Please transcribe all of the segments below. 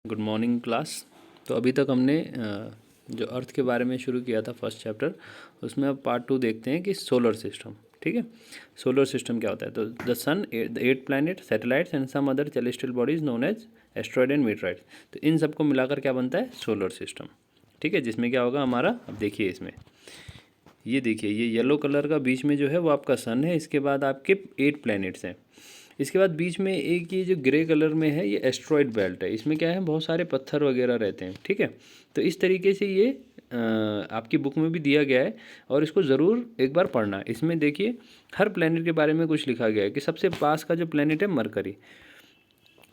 Good morning class. तो अभी तक हमने जो अर्थ के बारे में शुरू किया था फर्स्ट चैप्टर, उसमें अब पार्ट 2 देखते हैं कि सोलर सिस्टम। ठीक है, सोलर सिस्टम क्या होता है? तो the sun, the 8 planet, satellites and some other celestial bodies known as asteroid and meteoroids. तो इन सबको मिलाकर क्या बनता है? Solar system. ठीक है, जिसमें क्या होगा हमारा, अब देखिए इसमें, ये देखिए, ये येलो कलर का बीच में जो है वो आपका सन है। इसके बाद आपके 8 प्लैनेट्स हैं। इसके बाद बीच में एक ये जो ग्रे कलर में है, ये एस्ट्रॉयड बेल्ट है। इसमें क्या है, बहुत सारे पत्थर वगैरह रहते हैं। ठीक है, तो इस तरीके से ये आपकी बुक में भी दिया गया है और इसको ज़रूर एक बार पढ़ना। इसमें देखिए हर प्लैनेट के बारे में कुछ लिखा गया है कि सबसे पास का जो प्लैनेट है मरकरी।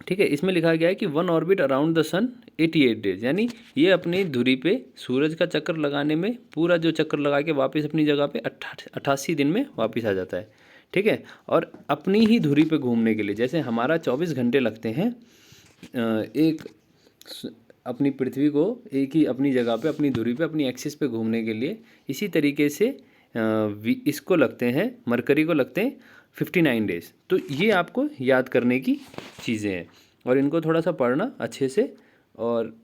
ठीक है, इसमें लिखा गया है कि one orbit around the sun 88 days, यानी ये अपनी धुरी पे सूरज का चक्कर लगाने में, पूरा जो चक्कर लगा के वापस अपनी जगह पे 88 दिन में वापस आ जाता है। ठीक है, और अपनी ही धुरी पे घूमने के लिए, जैसे हमारा 24 घंटे लगते हैं एक अपनी पृथ्वी को एक ही अपनी जगह पे, अपनी धुरी पे, अपनी एक्सिस पे घूमने के लिए, इसी तरीके से इसको लगते हैं, मरकरी को लगते हैं 59 डेज। तो ये आपको याद करने की चीज़ें हैं और इनको थोड़ा सा पढ़ना अच्छे से, और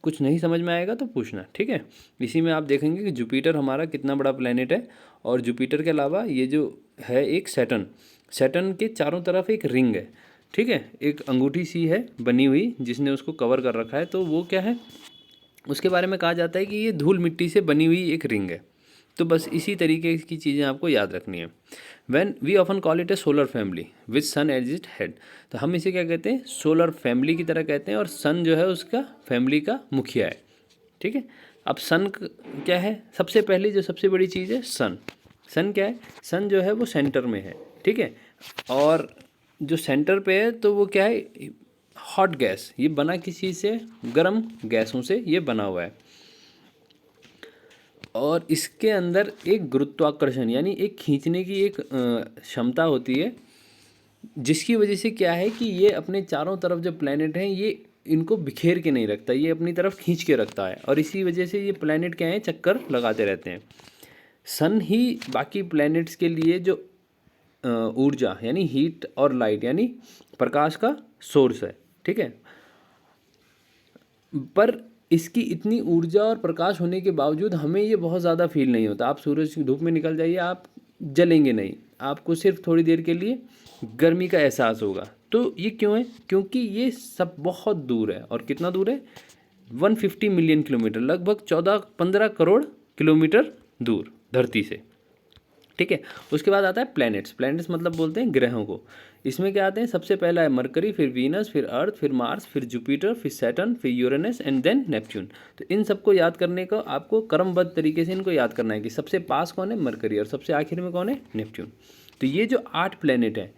कुछ नहीं समझ में आएगा तो पूछना। ठीक है, इसी में आप देखेंगे कि जुपिटर हमारा कितना बड़ा प्लेनेट है, और जुपिटर के अलावा ये जो है एक सैटर्न, सैटर्न के चारों तरफ एक रिंग है। ठीक है, एक अंगूठी सी है बनी हुई जिसने उसको कवर कर रखा है। तो वो क्या है, उसके बारे में कहा जाता है कि ये धूल मिट्टी से बनी हुई एक रिंग है। तो बस इसी तरीके की चीज़ें आपको याद रखनी है। When we often call it a solar family with sun as it head. तो हम इसे क्या कहते हैं, सोलर फैमिली की तरह कहते हैं, और सन जो है उसका फैमिली का मुखिया है। ठीक है, अब सन क्या है, सबसे पहली जो सबसे बड़ी चीज़ है सन। सन क्या है, सन जो है वो सेंटर में है। ठीक है, और जो सेंटर पे है तो वो क्या है, हॉट गैस, ये बना किस चीज़ से, गर्म गैसों से ये बना हुआ है। और इसके अंदर एक गुरुत्वाकर्षण यानी एक खींचने की एक क्षमता होती है, जिसकी वजह से क्या है कि ये अपने चारों तरफ जो प्लैनेट हैं ये इनको बिखेर के नहीं रखता, ये अपनी तरफ खींच के रखता है, और इसी वजह से ये प्लैनेट क्या है, चक्कर लगाते रहते हैं। सन ही बाकी प्लैनेट्स के लिए जो ऊर्जा यानी हीट और लाइट यानी प्रकाश का सोर्स है। ठीक है, पर इसकी इतनी ऊर्जा और प्रकाश होने के बावजूद हमें ये बहुत ज़्यादा फील नहीं होता। आप सूरज की धूप में निकल जाइए, आप जलेंगे नहीं, आपको सिर्फ थोड़ी देर के लिए गर्मी का एहसास होगा। तो ये क्यों है, क्योंकि ये सब बहुत दूर है। और कितना दूर है, 150 मिलियन किलोमीटर, लगभग 14-15 करोड़ किलोमीटर दूर धरती से। ठीक है, उसके बाद आता है प्लैनेट्स। प्लैनेट्स मतलब बोलते हैं ग्रहों को। इसमें क्या आते हैं, सबसे पहला है मरकरी, फिर वीनस, फिर अर्थ, फिर मार्स, फिर जुपिटर, फिर सैटर्न, फिर यूरेनस एंड देन नेपच्यून। तो इन सबको याद करने को आपको क्रमबद्ध तरीके से इनको याद करना है कि सबसे पास कौन है, मरकरी, और सबसे आखिर में कौन है, नेपच्यून। तो ये जो 8 प्लैनेट हैं,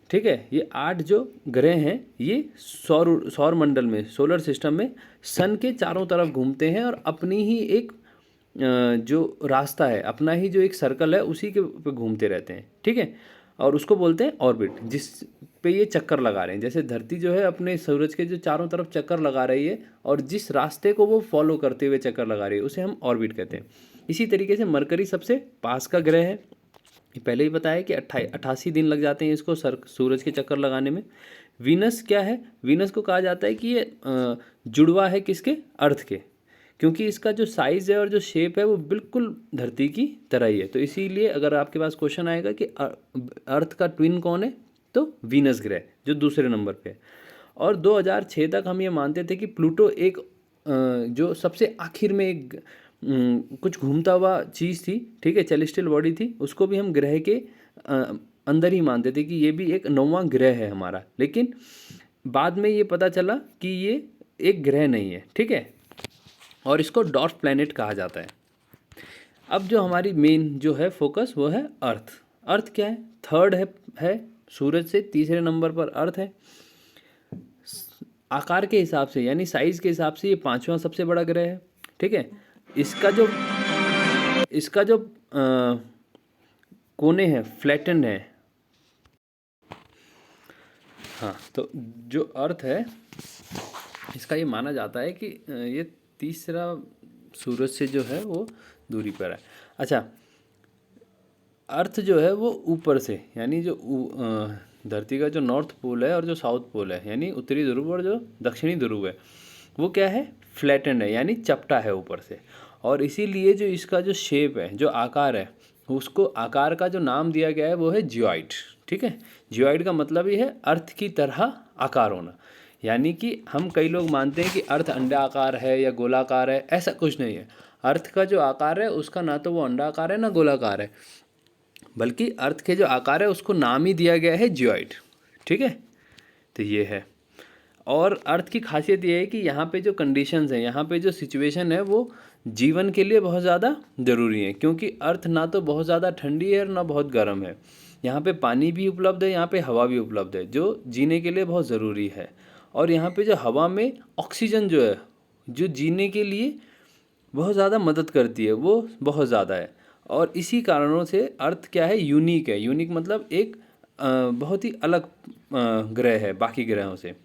ठीक है, ये 8 जो ग्रह हैं, ये सौर मंडल में, सोलर सिस्टम में सन के चारों तरफ घूमते हैं और अपनी ही एक जो रास्ता है, अपना ही जो एक सर्कल है, उसी के पे घूमते रहते हैं। ठीक है, और उसको बोलते हैं ऑर्बिट, जिस पे ये चक्कर लगा रहे हैं। जैसे धरती जो है अपने सूरज के जो चारों तरफ चक्कर लगा रही है, और जिस रास्ते को वो फॉलो करते हुए चक्कर लगा रही है, उसे हम ऑर्बिट कहते हैं। इसी तरीके से मरकरी सबसे पास का ग्रह है, ये पहले ही बताया कि 88 दिन लग जाते हैं इसको सूरज के चक्कर लगाने में। वीनस क्या है, वीनस को कहा जाता है कि ये जुड़वा है किसके, अर्थ के, क्योंकि इसका जो साइज़ है और जो शेप है वो बिल्कुल धरती की तरह ही है। तो इसीलिए अगर आपके पास क्वेश्चन आएगा कि अर्थ का ट्विन कौन है, तो वीनस ग्रह जो दूसरे नंबर पे है। और 2006 तक हम ये मानते थे कि प्लूटो एक जो सबसे आखिर में एक कुछ घूमता हुआ चीज़ थी। ठीक है, सेलेस्टियल बॉडी थी, उसको भी हम ग्रह के अंदर ही मानते थे कि ये भी एक 9वां ग्रह है हमारा। लेकिन बाद में ये पता चला कि ये एक ग्रह नहीं है। ठीक है, और इसको डॉर्फ प्लैनेट कहा जाता है। अब जो हमारी मेन जो है फोकस, वो है अर्थ। अर्थ क्या है, थर्ड है सूरज से तीसरे नंबर पर अर्थ है। आकार के हिसाब से यानी साइज के हिसाब से ये 5वां सबसे बड़ा ग्रह है। ठीक है, इसका जो कोने हैं फ्लैटन है। हाँ, तो जो अर्थ है इसका ये माना जाता है कि ये तीसरा सूरज से जो है वो दूरी पर है। अच्छा, अर्थ जो है वो ऊपर से, यानी जो धरती का जो नॉर्थ पोल है और जो साउथ पोल है, यानी उत्तरी ध्रुव और जो दक्षिणी ध्रुव है, वो क्या है, फ्लैटेंड है, यानी चपटा है ऊपर से। और इसीलिए जो इसका जो शेप है, जो आकार है, उसको आकार का जो नाम दिया गया है वो है जियोइड। ठीक है, जियोइड का मतलब ही है अर्थ की तरह आकार होना। यानी कि हम कई लोग मानते हैं कि अर्थ अंडाकार है या गोलाकार है, ऐसा कुछ नहीं है। अर्थ का जो आकार है उसका ना तो वो अंडाकार है ना गोलाकार है, बल्कि अर्थ के जो आकार है उसको नाम ही दिया गया है जियोइड। ठीक है, तो ये है। और अर्थ की खासियत ये है कि यहाँ पे जो कंडीशंस हैं, यहाँ पे जो सिचुएशन है वो जीवन के लिए बहुत ज़्यादा ज़रूरी है, क्योंकि अर्थ ना तो बहुत ज़्यादा ठंडी है और ना बहुत गर्म है। यहाँ पे पानी भी उपलब्ध है, यहाँ पे हवा भी उपलब्ध है, जो जीने के लिए बहुत ज़रूरी है। और यहाँ पे जो हवा में ऑक्सीजन जो है, जो जीने के लिए बहुत ज़्यादा मदद करती है, वो बहुत ज़्यादा है। और इसी कारणों से अर्थ क्या है, यूनिक है। यूनिक मतलब एक बहुत ही अलग ग्रह है बाकी ग्रहों से।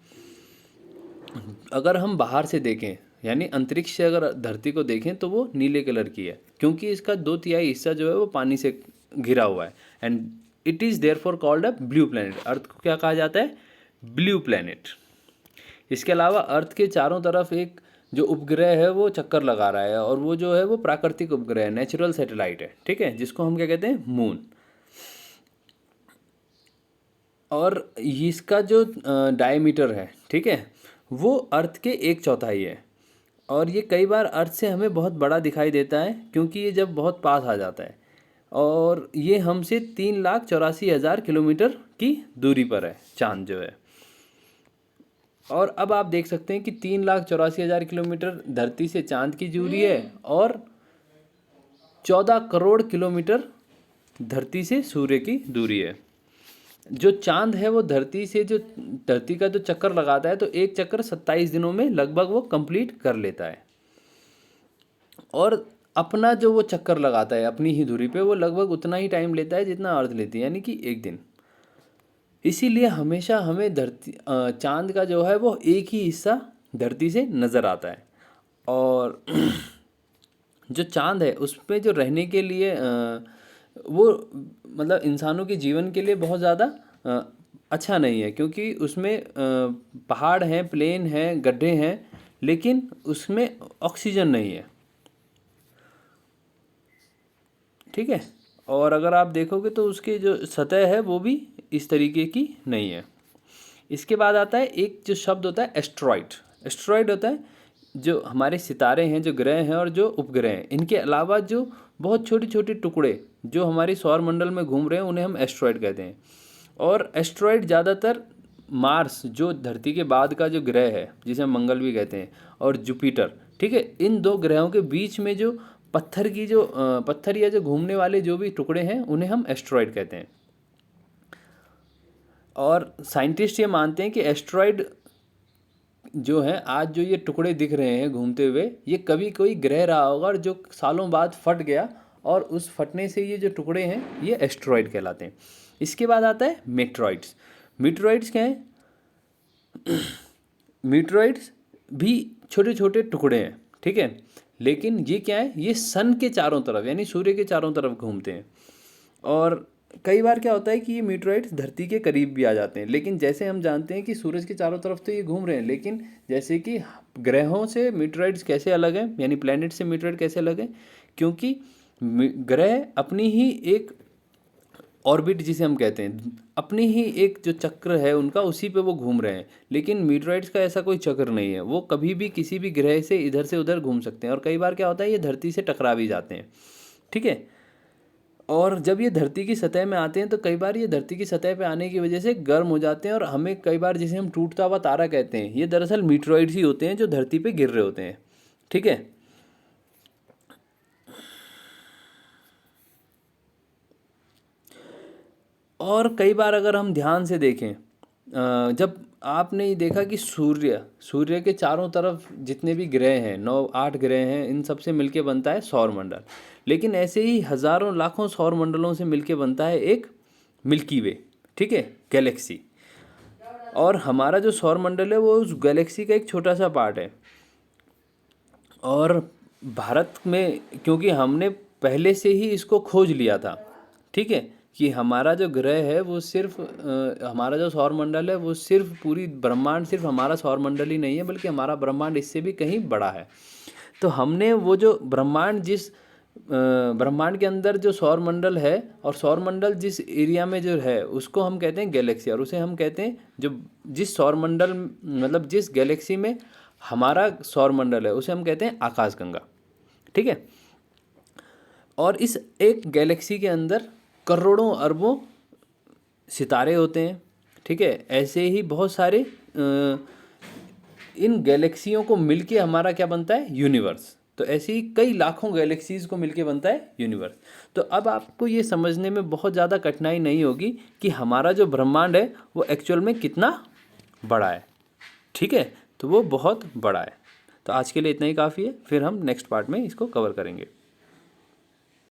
अगर हम बाहर से देखें, यानी अंतरिक्ष से अगर धरती को देखें, तो वो नीले कलर की है, क्योंकि इसका 2/3 हिस्सा जो है वो पानी से घिरा हुआ है। And it is therefore called a blue planet. Earth को क्या कहा जाता है, ब्लू प्लैनेट। इसके अलावा अर्थ के चारों तरफ एक जो उपग्रह है वो चक्कर लगा रहा है, और वो जो है वो प्राकृतिक उपग्रह है, नेचुरल सैटेलाइट है। ठीक है, जिसको हम क्या कहते हैं, मून। और इसका जो डायमीटर है, ठीक है, वो अर्थ के 1/4 है। और ये कई बार अर्थ से हमें बहुत बड़ा दिखाई देता है, क्योंकि ये जब बहुत पास आ जाता है। और ये हमसे 3,84,000 किलोमीटर की दूरी पर है, चांद जो है। और अब आप देख सकते हैं कि 3,84,000 किलोमीटर धरती से चांद की दूरी है, और 14 करोड़ किलोमीटर धरती से सूर्य की दूरी है। जो चांद है वो धरती का जो चक्कर लगाता है, तो एक चक्कर 27 दिनों में लगभग वो कंप्लीट कर लेता है। और अपना जो वो चक्कर लगाता है अपनी ही दूरी पे, वो लगभग उतना ही टाइम लेता है जितना अर्थ लेती है, यानी कि 1 दिन। इसीलिए हमेशा हमें चांद का जो है वो एक ही हिस्सा धरती से नज़र आता है। और जो चांद है उस पे जो रहने के लिए वो मतलब इंसानों के जीवन के लिए बहुत ज़्यादा अच्छा नहीं है, क्योंकि उसमें पहाड़ हैं, प्लेन हैं, गड्ढे हैं, लेकिन उसमें ऑक्सीजन नहीं है। ठीक है, और अगर आप देखोगे तो उसकी जो सतह है वो भी इस तरीके की नहीं है। इसके बाद आता है एक जो शब्द होता है एस्ट्रॉइड। एस्ट्रॉइड होता है जो हमारे सितारे हैं, जो ग्रह हैं और जो उपग्रह हैं, इनके अलावा जो बहुत छोटे छोटे टुकड़े जो हमारे सौर मंडल में घूम रहे हैं, उन्हें हम एस्ट्रॉइड कहते हैं। और एस्ट्रॉइड ज़्यादातर मार्स, जो धरती के बाद का जो ग्रह है, जिसे हम मंगल भी कहते हैं, और जुपिटर, ठीक है, इन 2 ग्रहों के बीच में जो पत्थर या जो घूमने वाले जो भी टुकड़े हैं, उन्हें हम एस्ट्रॉइड कहते हैं। और साइंटिस्ट ये मानते हैं कि एस्ट्रॉइड जो है, आज जो ये टुकड़े दिख रहे हैं घूमते हुए, ये कभी कोई ग्रह रहा होगा और जो सालों बाद फट गया, और उस फटने से ये जो टुकड़े हैं ये एस्ट्रॉइड कहलाते हैं। इसके बाद आता है मीटरॉइड्स। मीटरॉइड्स क्या है, मीटरॉइड्स भी छोटे छोटे टुकड़े हैं, ठीक है, लेकिन ये क्या है, ये सन के चारों तरफ यानी सूर्य के चारों तरफ घूमते हैं। और कई बार क्या होता है कि ये मीटरॉइड्स धरती के करीब भी आ जाते हैं, लेकिन जैसे हम जानते हैं कि सूरज के चारों तरफ तो ये घूम रहे हैं, लेकिन जैसे कि ग्रहों से मीटरॉइड्स कैसे अलग हैं, यानी प्लैनेट से मीटरॉइड कैसे अलग है, क्योंकि ग्रह अपनी ही एक ऑर्बिट जिसे हम कहते हैं, अपनी ही एक जो चक्र है उनका, उसी पे वो घूम रहे हैं। लेकिन मीटरॉइड्स का ऐसा कोई चक्र नहीं है, वो कभी भी किसी भी ग्रह से इधर से उधर घूम सकते हैं। और कई बार क्या होता है, ये धरती से टकरा भी जाते हैं, ठीक है। और जब ये धरती की सतह में आते हैं तो कई बार ये धरती की सतह पे आने की वजह से गर्म हो जाते हैं, और हमें कई बार जिसे हम टूटता हुआ तारा कहते हैं, ये दरअसल मीटरॉइड्स ही होते हैं जो धरती पे गिर रहे होते हैं, ठीक है। और कई बार अगर हम ध्यान से देखें, जब आपने ये देखा कि सूर्य के चारों तरफ जितने भी ग्रह हैं, 9-8 ग्रह हैं, इन सब से मिलके बनता है सौर मंडल। लेकिन ऐसे ही हज़ारों लाखों सौर मंडलों से मिलके बनता है एक मिल्की वे, ठीक है, गैलेक्सी। और हमारा जो सौर मंडल है वो उस गैलेक्सी का एक छोटा सा पार्ट है। और भारत में, क्योंकि हमने पहले से ही इसको खोज लिया था, ठीक है, कि हमारा जो ग्रह है वो सिर्फ हमारा जो सौर मंडल है वो सिर्फ पूरी ब्रह्मांड सिर्फ हमारा सौर मंडल ही नहीं है, बल्कि हमारा ब्रह्मांड इससे भी कहीं बड़ा है। तो हमने वो जो ब्रह्मांड के अंदर जो सौर मंडल है और सौर मंडल जिस एरिया में जो है उसको हम कहते हैं गैलेक्सी, और उसे हम कहते हैं जो जिस सौर मंडल मतलब जिस गैलेक्सी में हमारा सौर मंडल है उसे हम कहते हैं आकाशगंगा। ठीक है। और इस एक गैलेक्सी के अंदर करोड़ों अरबों सितारे होते हैं। ठीक है। ऐसे ही बहुत सारे इन गैलेक्सियों को मिलके हमारा क्या बनता है, यूनिवर्स। तो ऐसी कई लाखों गैलेक्सीज को मिलके बनता है यूनिवर्स। तो अब आपको ये समझने में बहुत ज़्यादा कठिनाई नहीं होगी कि हमारा जो ब्रह्मांड है वो एक्चुअल में कितना बड़ा है। ठीक है। तो वो बहुत बड़ा है। तो आज के लिए इतना ही काफ़ी है, फिर हम नेक्स्ट पार्ट में इसको कवर करेंगे।